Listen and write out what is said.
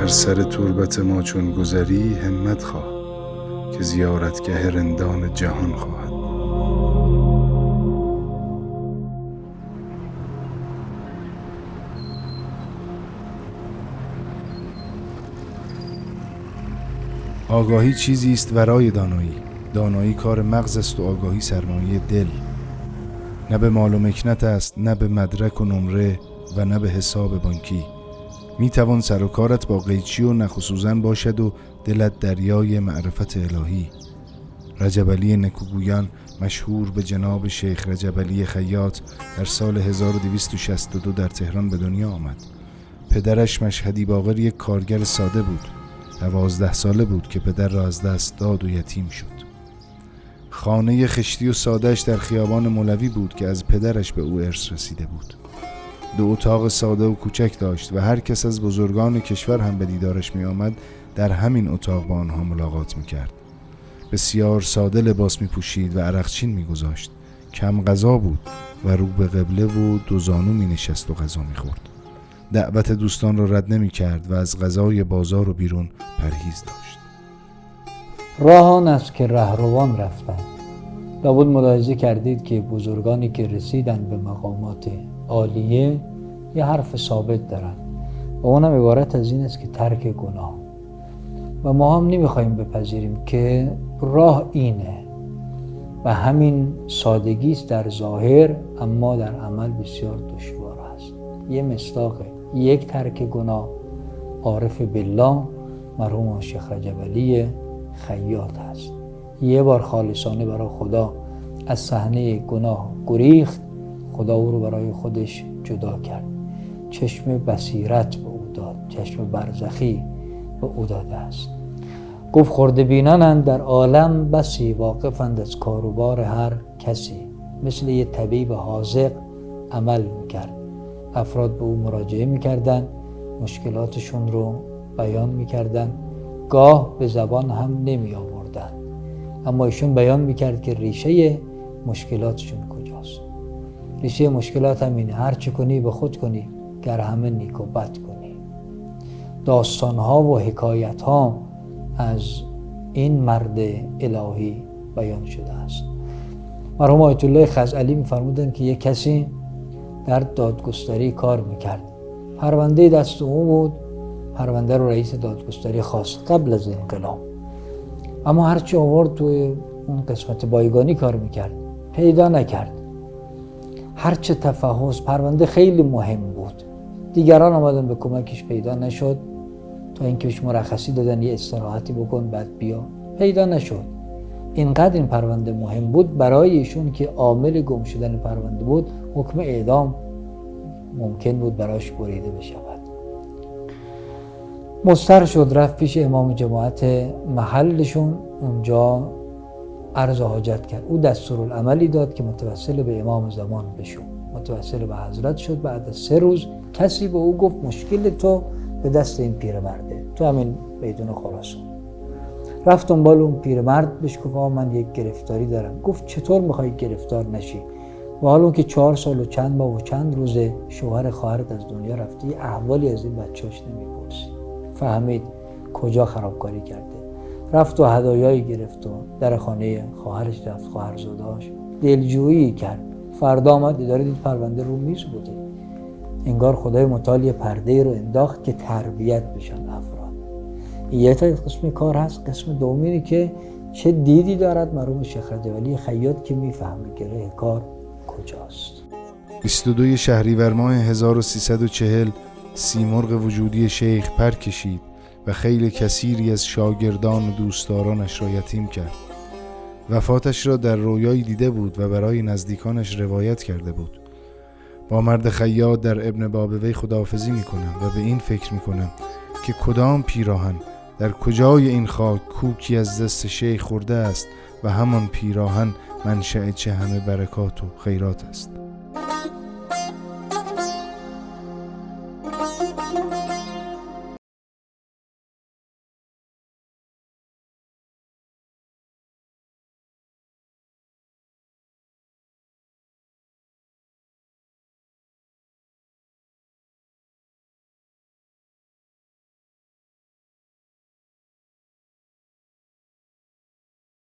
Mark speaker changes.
Speaker 1: سر تربت ما چون گذری همت خواه که زیارتگه رندان جهان خواهد.
Speaker 2: آگاهی چیزی است ورای دانایی. دانایی کار مغز است و آگاهی سرمایه دل. نه به مال و مکنت است، نه به مدرک و نمره و نه به حساب بانکی. می توان سر و کارت با قیچی و نخ و سوزن باشد و دلت دریای معرفت الهی. رجب علی نکوگویان مشهور به جناب شیخ رجب علی خیاط در سال 1262 در تهران به دنیا آمد. پدرش مشهدی باقر یک کارگر ساده بود. 12 ساله بود که پدر را از دست داد و یتیم شد. خانه خشتی و سادهش در خیابان مولوی بود که از پدرش به او ارث رسیده بود. 2 اتاق ساده و کوچک داشت و هر کس از بزرگان کشور هم به دیدارش می آمد در همین اتاق با آنها ملاقات می کرد. بسیار ساده لباس می پوشید و عرقچین می گذاشت. کم غذا بود و رو به قبله و 2 زانو می نشست و غذا می خورد. دعوت دوستان را رد نمی کرد و از غذای بازار و بیرون پرهیز داشت.
Speaker 3: راه آن است که رهروان رفتند. لابد ملاحظه کردید که بزرگانی که رسیدند به مقامات عالیه یه حرف ثابت دارن و اونم عبارت از این است که ترک گناه. و ما هم نمیخوایم بپذیریم که راه اینه و همین سادگی است در ظاهر، اما در عمل بسیار دشوار است. یه مصداق یک ترک گناه عارف بالله مرحوم شیخ رجب علی خیاط است. یه بار خالصانه برای خدا از صحنه گناه گریخت، خدا او رو برای خودش جدا کرد. چشم بصیرت به او داد، چشم برزخی به او داده است. گفت خرده بینانند در عالم بسی، واقفند از کاروبار هر کسی. مثل یه طبیب حاذق عمل میکرد. افراد به او مراجعه میکردن، مشکلاتشون رو بیان میکردن، گاه به زبان هم نمی آوردن، اما ایشون بیان میکرد که ریشه مشکلاتشون کجاست. ریشه مشکلات هم اینه: هر چی کنی به خود کنی، گر همه نیک و بد کنی. داستانها و حکایتها از این مرد الهی بیان شده است. مرحوم آیت الله خزعلی میفرمودند که یک کسی در دادگستری کار میکرد. پرونده دست او بود، پرونده رو رئیس دادگستری خواست قبل از انقلاب، اما هرچی آورد توی اون قسمت بایگانی کار میکرد، پیدا نکرد. هرچه تفحص، پرونده خیلی مهم بود، دیگران آمدن به کمکش، پیدا نشد. تا اینکه بهش مرخصی دادن یه استراحتی بکن بعد بیا، پیدا نشد. اینقدر این پرونده مهم بود برای ایشون که عامل گم شدن پرونده بود، حکم اعدام ممکن بود براش بریده بشود. مضطر شد، رفت پیش امام جماعت محلشون، اونجا عرض حاجت کرد. او دستورالعملی داد که متوسل به امام زمان بشو. متوسل به حضرت شد. بعد از 3 روز کسی به او گفت مشکل تو به دست این پیرمرده، تو همین میدون خراسان. رفت دنبال اون پیرمرد، بهش گفت من یک گرفتاری دارم. گفت چطور میخوای گرفتار نشی؟ و حالا که 4 سال و چند ماه و چند روزه شوهر خواهرت از دنیا رفته، یه احوالی از این بچه‌اش نمیپرسی. فهمید کجا خرابکاری کرده. رفت و هدایایی گرفت و در خانه خواهرش رفت، خواهرزاده‌اش دلجویی کرد. فردا آمد اداره دید پرونده رو میز بوده. انگار خدای متعال یه پرده رو انداخت که تربیت بشن افراد. یه تا قسم کار هست. قسم دومی که چه دیدی دارد مرحوم شیخ رجب علی خیاط که میفهمه گره کار کجاست.
Speaker 2: 22 شهریور ماه 1340 سیمرغ وجودی شیخ پر کشید و خیل کثیری از شاگردان و دوستدارانش را یتیم کرد. وفاتش را در رویایی دیده بود و برای نزدیکانش روایت کرده بود. با مرد خیاط در ابن بابوی خداحافظی میکنم و به این فکر میکنم که کدام پیراهن در کجای این خاک کوکی از دست شیخ خورده است و همان پیراهن منشأ چه همه برکات و خیرات است.